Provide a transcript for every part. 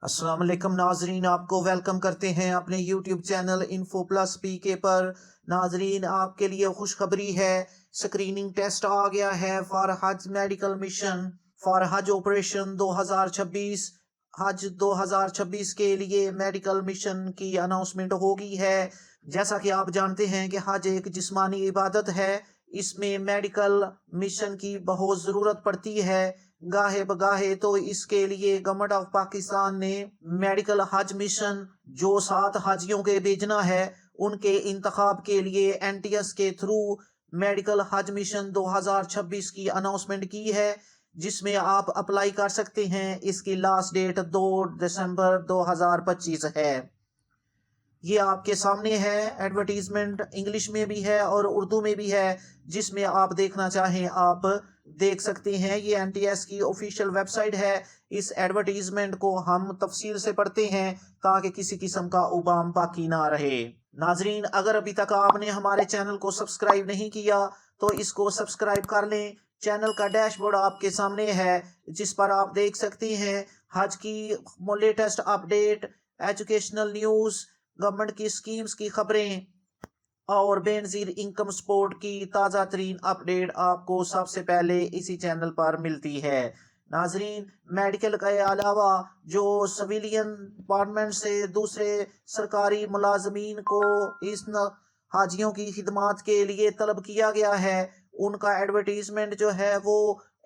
अस्सलाम वालेकुम नाजरीन, आपको वेलकम करते हैं अपने यूट्यूब चैनल इन्फो प्लस पीके पर। नाजरीन, आपके लिए खुशखबरी है। स्क्रीनिंग टेस्ट आ गया है फॉर हज मेडिकल मिशन फॉर हज ऑपरेशन 2026। हज 2026 के लिए मेडिकल मिशन की अनाउंसमेंट हो गई है। जैसा कि आप जानते हैं कि हज एक जिस्मानी इबादत है, इसमें मेडिकल मिशन की बहुत ज़रूरत पड़ती है। गाहे बगाहे तो इसके लिए गवर्नमेंट ऑफ पाकिस्तान ने मेडिकल हज मिशन जो 7 हाजियों के भेजना है, उनके इंतखाब के लिए एनटीएस के थ्रू मेडिकल हज मिशन 2026 की अनाउंसमेंट की है, जिसमें आप अप्लाई कर सकते हैं। इसकी लास्ट डेट 2 दिसंबर 2025 है। ये आपके सामने है। एडवर्टीजमेंट इंग्लिश में भी है और उर्दू में भी है, जिसमें आप देखना चाहें आप देख सकते हैं। ये एनटीएस की ऑफिशियल वेबसाइट है। इस एडवर्टीजमेंट को हम तफसील से पढ़ते हैं ताकि किसी किस्म का उबाम बाकी ना रहे। नाजरीन, अगर अभी तक आपने हमारे चैनल को सब्सक्राइब नहीं किया तो इसको सब्सक्राइब कर लें। चैनल का डैशबोर्ड आपके सामने है, जिस पर आप देख सकते हैं हज की latest update, educational news, government की स्कीम्स की खबरें और बेनजीर इनकम सपोर्ट की ताज़ा तरीन अपडेट आपको सबसे पहले इसी चैनल पर मिलती है। नाजरीन, मेडिकल के अलावा जो सिविलियन डिपार्टमेंट से दूसरे सरकारी मुलाजमीन को इस हाजियों की खिदमात के लिए तलब किया गया है, उनका एडवर्टीजमेंट जो है वो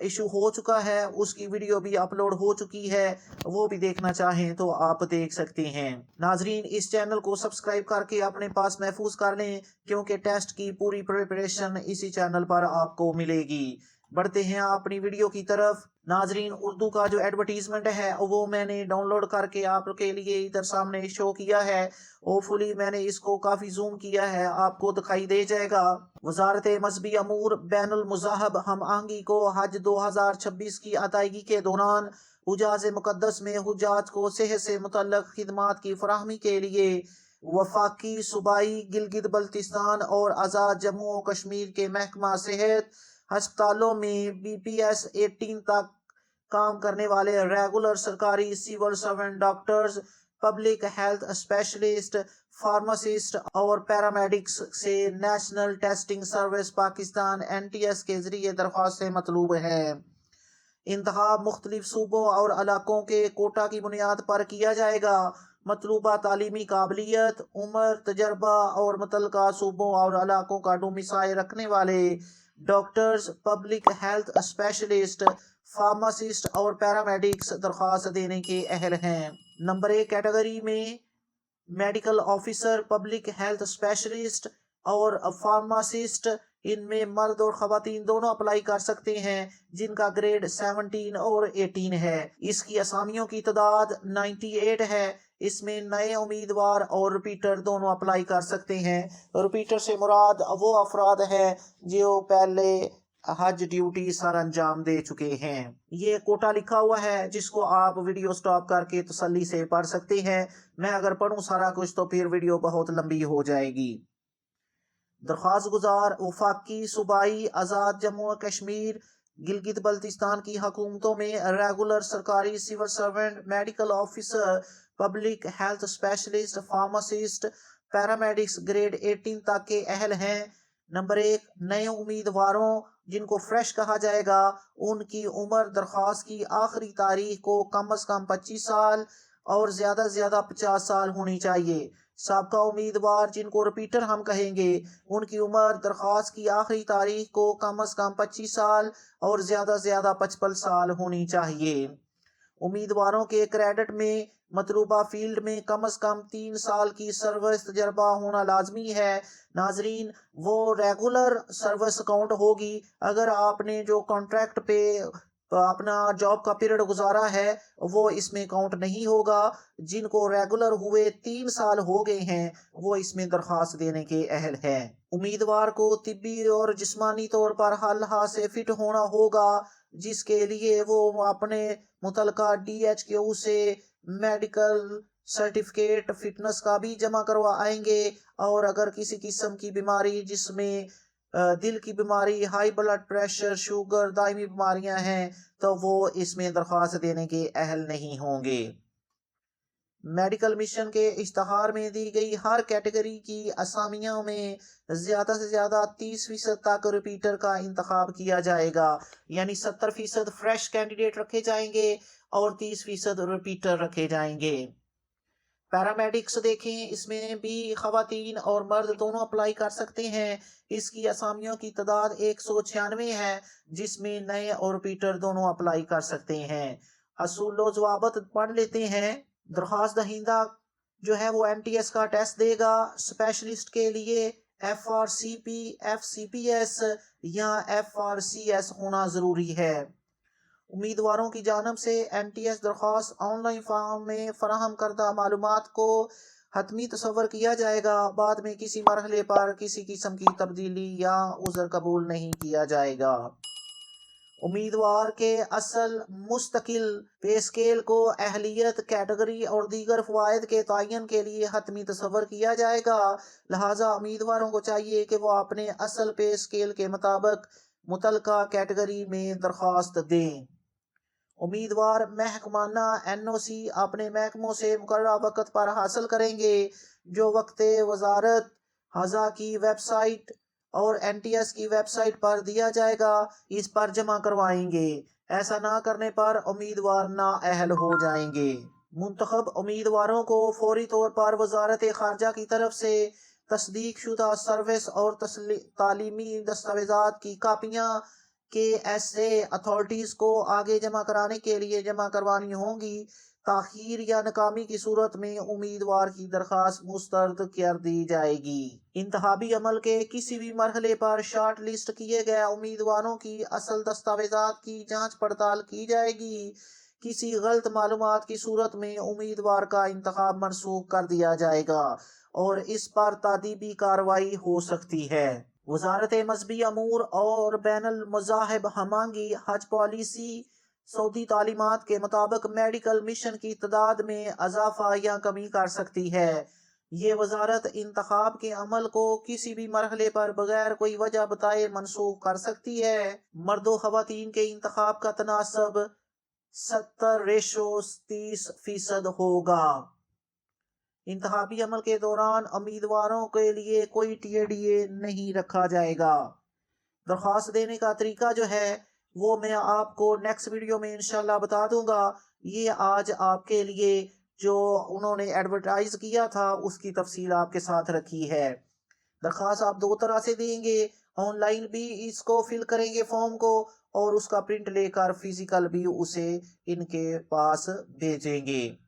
इशू हो चुका है। उसकी वीडियो भी अपलोड हो चुकी है, वो भी देखना चाहें तो आप देख सकते हैं। नाजरीन, इस चैनल को सब्सक्राइब करके अपने पास महफूज कर लें, क्योंकि टेस्ट की पूरी प्रिपरेशन इसी चैनल पर आपको मिलेगी। बढ़ते हैं अपनी वीडियो की तरफ। नाजरीन, उर्दू का जो एडवर्टीजमेंट है वो मैंने डाउनलोड करके आपके लिए इधर सामने शो किया है। होपफुली मैंने इसको काफ़ी जूम किया है, आपको दिखाई दे जाएगा। वजारत मजहबी अमूर बैनुल मुजाहब हम आहंगी को हज 2026 की अदायगी के दौरान हुजाज मुकद्दस में हुजाज को सेहत से मुतल्लक खिदमात की फराहमी के लिए वफाकी सूबाई गिलगित बल्तिस्तान और आज़ाद जम्मू और कश्मीर के महकमा सेहत अस्पतालों में BPS 18 तक काम करने वाले रेगुलर सरकारी civil servant doctors, public health specialist, pharmacist और पैरामेडिक्स से national testing service Pakistan NTS के जरिए दरख्वास्तें मतलूब है। इंतखाब मुख्तलिफ सूबों और इलाकों के कोटा की बुनियाद पर किया जाएगा। मतलूबा तालीमी काबिलियत, उम्र, तजर्बा और मुतलका सूबों और इलाकों का डोमिसाइल रखने वाले doctors, public health specialist, pharmacist और पैरामेडिक्स दरख्वास्त देने के अहल हैं। नंबर 1 कैटेगरी में medical officer, public health specialist और फार्मासिस्ट, इनमें मर्द और खवातीन दोनों अप्लाई कर सकते हैं, जिनका ग्रेड 17 और 18 है। इसकी असामियों की तादाद 98 है। इसमें नए उम्मीदवार और रिपीटर दोनों अप्लाई कर सकते हैं। रिपीटर से मुराद वो अफराद है जो पहले हज ड्यूटी सर अंजाम दे चुके हैं। ये कोटा लिखा हुआ है, जिसको आप वीडियो स्टॉप करके तसल्ली से पढ़ सकते हैं। मैं अगर पढ़ूं सारा कुछ तो फिर वीडियो बहुत लंबी हो जाएगी। दरख्वास्त गुजार वफाकी सूबाई आज़ाद जम्मू और कश्मीर गिलगित बल्तिस्तान की हुकूमतों में रेगुलर सरकारी civil servant, medical officer, public health specialist, pharmacist, paramedics grade 18 तक के अहल हैं। नंबर 1 नए उम्मीदवारों, जिनको फ्रेश कहा जाएगा, उनकी उम्र दरख्वास्त की आखिरी तारीख को कम अज कम 25 साल और ज्यादा से ज्यादा 50 साल होनी चाहिए। साबका उम्मीदवार, जिनको रिपीटर हम कहेंगे, उनकी उम्र दरख्वास्त की आखिरी तारीख को कम अज कम 25 साल और ज्यादा से ज्यादा 55 साल होनी चाहिए। उम्मीदवारों के क्रेडिट में मतलूबा फील्ड में कम अज कम 3 साल की सर्विस तजर्बा होना लाजमी है। नाजरीन, वो रेगुलर सर्विस काउंट होगी। अगर आपने जो कॉन्ट्रैक्ट पे अपना जॉब का पीरियड गुजारा है, वो इसमें काउंट नहीं होगा। जिनको रेगुलर हुए 3 साल हो गए हैं, वो इसमें दरख्वास्त देने के अहल है। उम्मीदवार को तिब्बी और जिस्मानी तौर पर हर लिहाज से फिट होना होगा, जिसके लिए वो अपने मुतलका DHQ से मेडिकल सर्टिफिकेट फिटनेस का भी जमा करवाएंगे। और अगर किसी किस्म की बीमारी, जिसमें दिल की बीमारी, high blood pressure, sugar, Daimi बीमारियां हैं, तो वो इसमें दरख्वास्त देने के अहल नहीं होंगे। मेडिकल मिशन के इश्तहार में दी गई हर कैटेगरी की असामियों में ज्यादा से ज्यादा 30% तक रिपीटर का इंतखाब किया जाएगा, यानी 70% फ्रेश कैंडिडेट रखे जाएंगे और 30% रिपीटर रखे जाएंगे। पैरामेडिक्स देखें, इसमें भी खवातीन और मर्द दोनों अप्लाई कर सकते हैं। इसकी असामियों की तादाद 196 है, जिसमें नए और रिपीटर दोनों अप्लाई कर सकते हैं। असूल व ज़वाबित पढ़ लेते हैं। दरख्वास्त दहिंदा जो है वो एमटीएस का टेस्ट देगा। स्पेशलिस्ट के लिए FRCP, FCPS या FRCS होना ज़रूरी है। उम्मीदवारों की जानब से एमटीएस दरख्वास्त ऑनलाइन फॉर्म में फराहम करदा मालूमात को हतमी तस्वर किया जाएगा। बाद में किसी मरहले पर किसी किस्म की तब्दीली या उज़र कबूल नहीं किया जाएगा। उम्मीदवार के असल मुस्तकिल पे स्केल को अहलियत, कैटेगरी और दीगर फ़वाइद के तयन के लिए हतमी तस्वर किया जाएगा। लिहाजा उम्मीदवारों को चाहिए कि वो अपने असल पे स्केल के मुताबिक मुतलका कैटेगरी में दरख्वास्त दें। उम्मीदवार महकमाना NOC अपने महकमों से मुकर्ररा वक्त पर हासिल करेंगे, जो वक्त वजारत हज़ा की वेबसाइट और NTS की वेबसाइट पर दिया जाएगा, इस पर जमा करवाएंगे। ऐसा ना करने पर उम्मीदवार नाअहल हो जाएंगे। मुंतखब उम्मीदवारों को फौरी तौर पर वजारत खारजा की तरफ से तस्दीक शुदा सर्विस और तालीमी दस्तावेजात की कापियाँ KSA अथॉरिटीज को आगे जमा कराने के लिए जमा करवानी होंगी। ताखीर या नाकामी की सूरत में उम्मीदवार की दरख्वास्त मुस्तरद कर दी जाएगी। इंतहाबी अमल के किसी भी मरहले पर शॉर्ट लिस्ट किए गए उम्मीदवारों की असल दस्तावेजात की जांच पड़ताल की जाएगी। किसी गलत मालूमात की सूरत में उम्मीदवार का इंतखाब मनसूख कर दिया जाएगा और इस पर तादीबी कार्रवाई हो सकती है। वजारत मजहबी अमूर और बैनुल मज़ाहिब हमांगी हज पॉलिसी सऊदी तालीमात के मुताबिक मेडिकल मिशन की तादाद में अजाफा या कमी कर सकती है। ये वजारत इंतखाब के अमल को किसी भी मरहले पर बगैर कोई वजह बताए मनसूख कर सकती है। मर्दों खवातीन के इंतखाब का तनासब 70:30% होगा। इंतखाबी अमल के दौरान उम्मीदवारों के लिए कोई TADA नहीं रखा जाएगा। दरख्वास्त देने का तरीका जो है वो मैं आपको नेक्स्ट वीडियो में इंशाल्लाह बता दूंगा। ये आज आपके लिए जो उन्होंने एडवर्टाइज किया था उसकी तफसील आपके साथ रखी है। दरख्वास्त आप दो तरह से देंगे, ऑनलाइन भी इसको फिल करेंगे फॉर्म को और उसका प्रिंट लेकर फिजिकल भी उसे इनके पास भेजेंगे।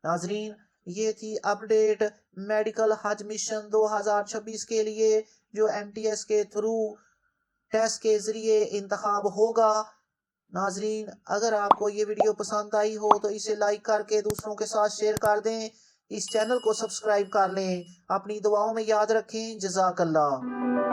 नाजरीन, ये थी अपडेट मेडिकल हज मिशन 2026 के लिए जो MTS के थ्रू टेस्ट के जरिए इंतखाब होगा। नाजरीन, अगर आपको ये वीडियो पसंद आई हो तो इसे लाइक करके दूसरों के साथ शेयर कर दें। इस चैनल को सब्सक्राइब कर लें। अपनी दुआओं में याद रखें। जज़ाकल्लाह।